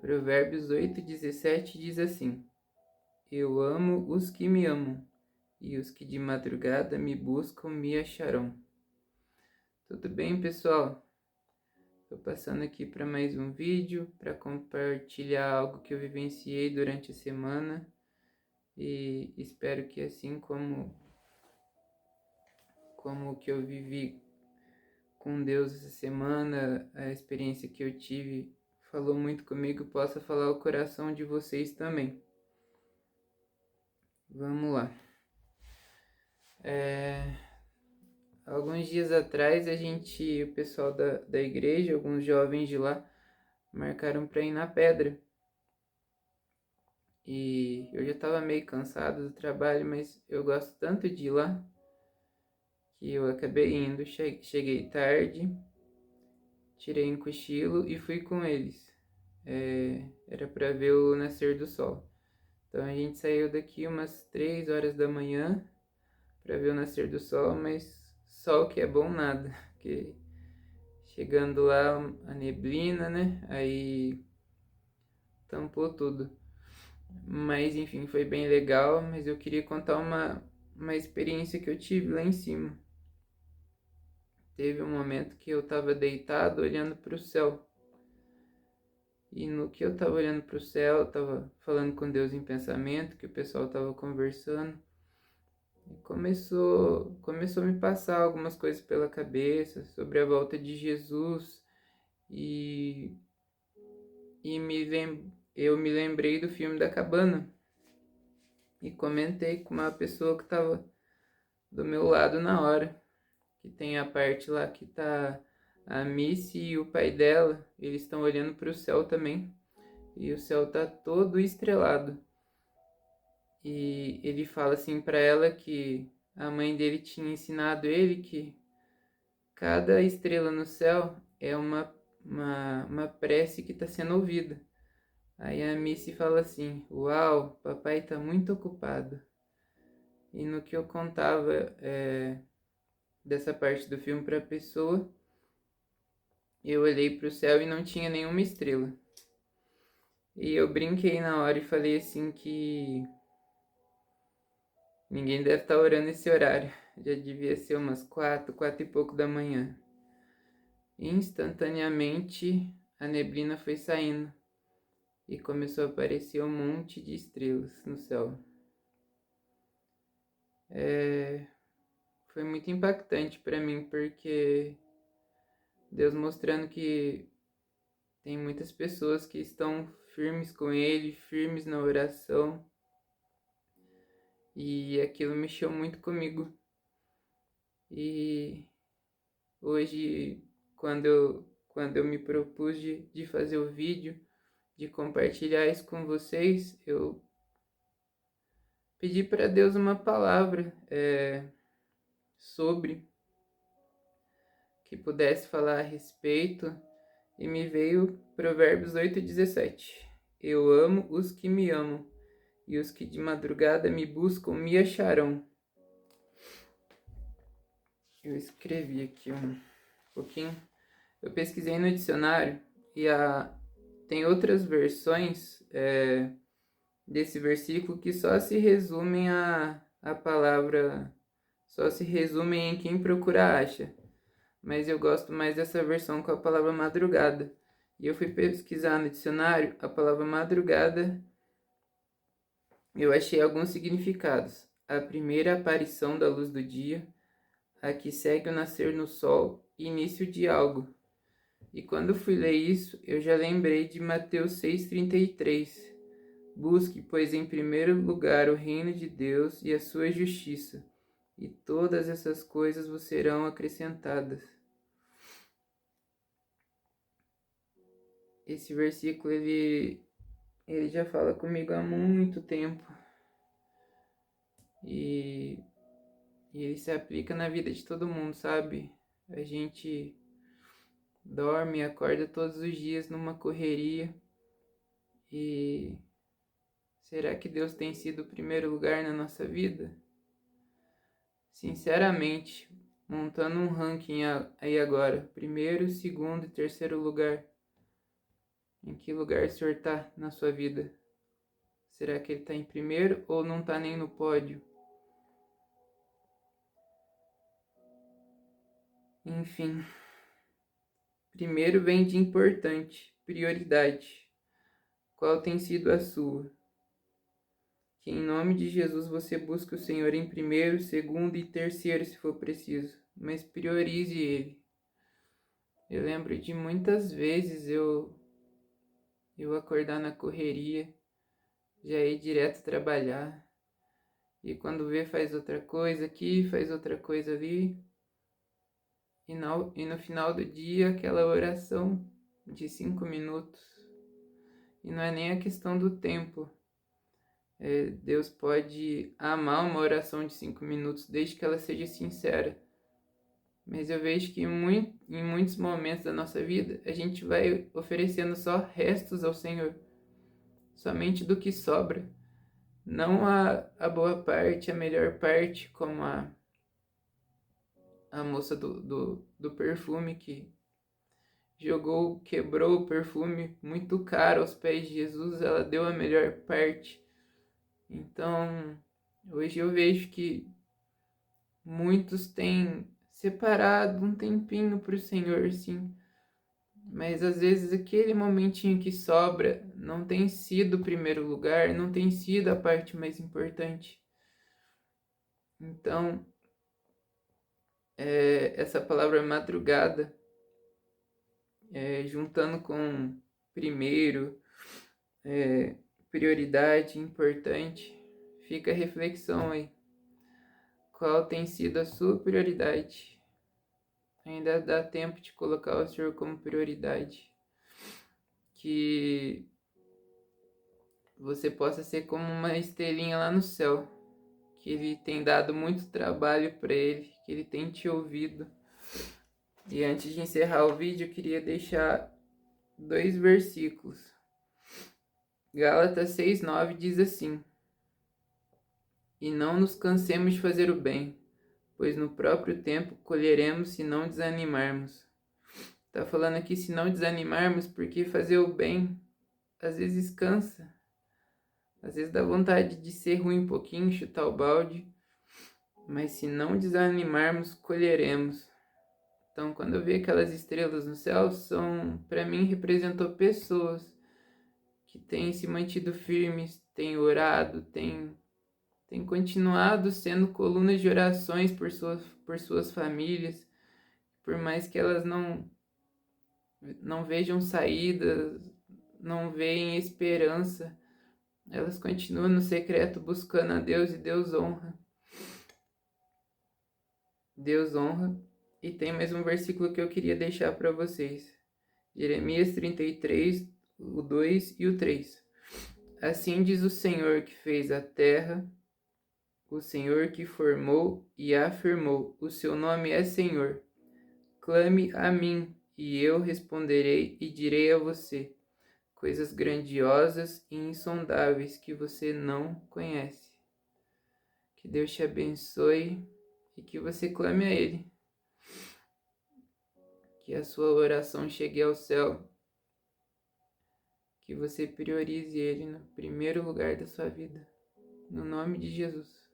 Provérbios 8:17 diz assim: Eu amo os que me amam, e os que de madrugada me buscam me acharão. Tudo bem, pessoal? Estou passando aqui para mais um vídeo, para compartilhar algo que eu vivenciei durante a semana e espero que assim como o que eu vivi com Deus essa semana, a experiência que eu tive falou muito comigo, possa falar o coração de vocês também. Vamos lá. Alguns dias atrás o pessoal da igreja, alguns jovens de lá, marcaram para ir na pedra. E eu já estava meio cansado do trabalho, mas eu gosto tanto de ir lá que eu acabei indo. Cheguei tarde, tirei um cochilo e fui com eles. Era para ver o nascer do sol. Então a gente saiu daqui umas 3 horas da manhã para ver o nascer do sol, mas sol que é bom nada, porque chegando lá a neblina, né? Aí tampou tudo. Mas enfim, foi bem legal, mas eu queria contar uma experiência que eu tive lá em cima. Teve um momento que eu estava deitado olhando para o céu. E no que eu estava olhando para o céu, eu estava falando com Deus em pensamento, que o pessoal estava conversando. E começou a me passar algumas coisas pela cabeça sobre a volta de Jesus. E, eu me lembrei do filme da cabana. E comentei com uma pessoa que estava do meu lado na hora. Que tem a parte lá que tá a Missy e o pai dela. Eles estão olhando para o céu também. E o céu tá todo estrelado. E ele fala assim para ela que a mãe dele tinha ensinado ele que cada estrela no céu é uma prece que está sendo ouvida. Aí a Missy fala assim: Uau, papai está muito ocupado. E no que eu contava dessa parte do filme para a pessoa, eu olhei para o céu e não tinha nenhuma estrela. E eu brinquei na hora e falei assim que ninguém deve estar orando esse horário. Já devia ser umas 4 e pouco da manhã. Instantaneamente a neblina foi saindo e começou a aparecer um monte de estrelas no céu. Foi muito impactante para mim porque Deus mostrando que tem muitas pessoas que estão firmes com Ele, firmes na oração. E aquilo mexeu muito comigo. E hoje, quando eu me propus de fazer o vídeo, de compartilhar isso com vocês, eu pedi para Deus uma palavra sobre que pudesse falar a respeito e me veio Provérbios 8:17. Eu amo os que me amam e os que de madrugada me buscam me acharão. Eu escrevi aqui um pouquinho. Eu pesquisei no dicionário e tem outras versões desse versículo que só se resumem a palavra, só se resumem em quem procura acha. Mas eu gosto mais dessa versão com a palavra madrugada. E eu fui pesquisar no dicionário a palavra madrugada. Eu achei alguns significados. A primeira aparição da luz do dia, a que segue o nascer no sol, início de algo. E quando fui ler isso, eu já lembrei de Mateus 6,33. Busque, pois, em primeiro lugar o reino de Deus e a sua justiça, e todas essas coisas vos serão acrescentadas. Esse versículo, ele já fala comigo há muito tempo. E ele se aplica na vida de todo mundo, sabe? A gente dorme e acorda todos os dias numa correria. E será que Deus tem sido o primeiro lugar na nossa vida? Sinceramente, montando um ranking aí agora, primeiro, segundo e terceiro lugar, Em que lugar o Senhor está na sua vida? Será que Ele está em primeiro ou não está nem no pódio? Enfim, primeiro vem de importante, prioridade. Qual tem sido a sua? Que em nome de Jesus você busque o Senhor em primeiro, segundo e terceiro, se for preciso, mas priorize Ele. Eu lembro de muitas vezes eu acordar na correria, já ir direto trabalhar, e quando vê faz outra coisa aqui, faz outra coisa ali, e no final do dia aquela oração de 5 minutos, e não é nem a questão do tempo. Deus pode amar uma oração de 5 minutos, desde que ela seja sincera. Mas eu vejo que em muitos momentos da nossa vida, a gente vai oferecendo só restos ao Senhor, somente do que sobra. Não a boa parte, a melhor parte, como a moça do perfume que quebrou o perfume muito caro aos pés de Jesus, ela deu a melhor parte. Então, hoje eu vejo que muitos têm separado um tempinho para o Senhor, sim, mas às vezes aquele momentinho que sobra não tem sido o primeiro lugar, não tem sido a parte mais importante. Então, essa palavra madrugada, juntando com primeiro, prioridade, importante, fica a reflexão aí. Qual tem sido a sua prioridade? Ainda dá tempo de colocar o Senhor como prioridade. Que você possa ser como uma estrelinha lá no céu. Que Ele tem dado muito trabalho para Ele, que Ele tem te ouvido. E antes de encerrar o vídeo, eu queria deixar 2 versículos. Gálatas 6:9 diz assim: E não nos cansemos de fazer o bem, pois no próprio tempo colheremos se não desanimarmos. Tá falando aqui se não desanimarmos, porque fazer o bem às vezes cansa. Às vezes dá vontade de ser ruim um pouquinho, chutar o balde. Mas se não desanimarmos, colheremos. Então, quando eu vi aquelas estrelas no céu, para mim, representou pessoas que têm se mantido firmes, têm orado, têm continuado sendo colunas de orações por suas famílias, por mais que elas não vejam saída, não veem esperança, elas continuam no secreto buscando a Deus e Deus honra. Deus honra. E tem mais um versículo que eu queria deixar para vocês. Jeremias 33, o 2 e o 3. Assim diz o Senhor que fez a terra, o Senhor que formou e afirmou, o seu nome é Senhor. Clame a mim, e eu responderei e direi a você coisas grandiosas e insondáveis que você não conhece. Que Deus te abençoe e que você clame a Ele. Que a sua oração chegue ao céu. Que você priorize Ele no primeiro lugar da sua vida. No nome de Jesus.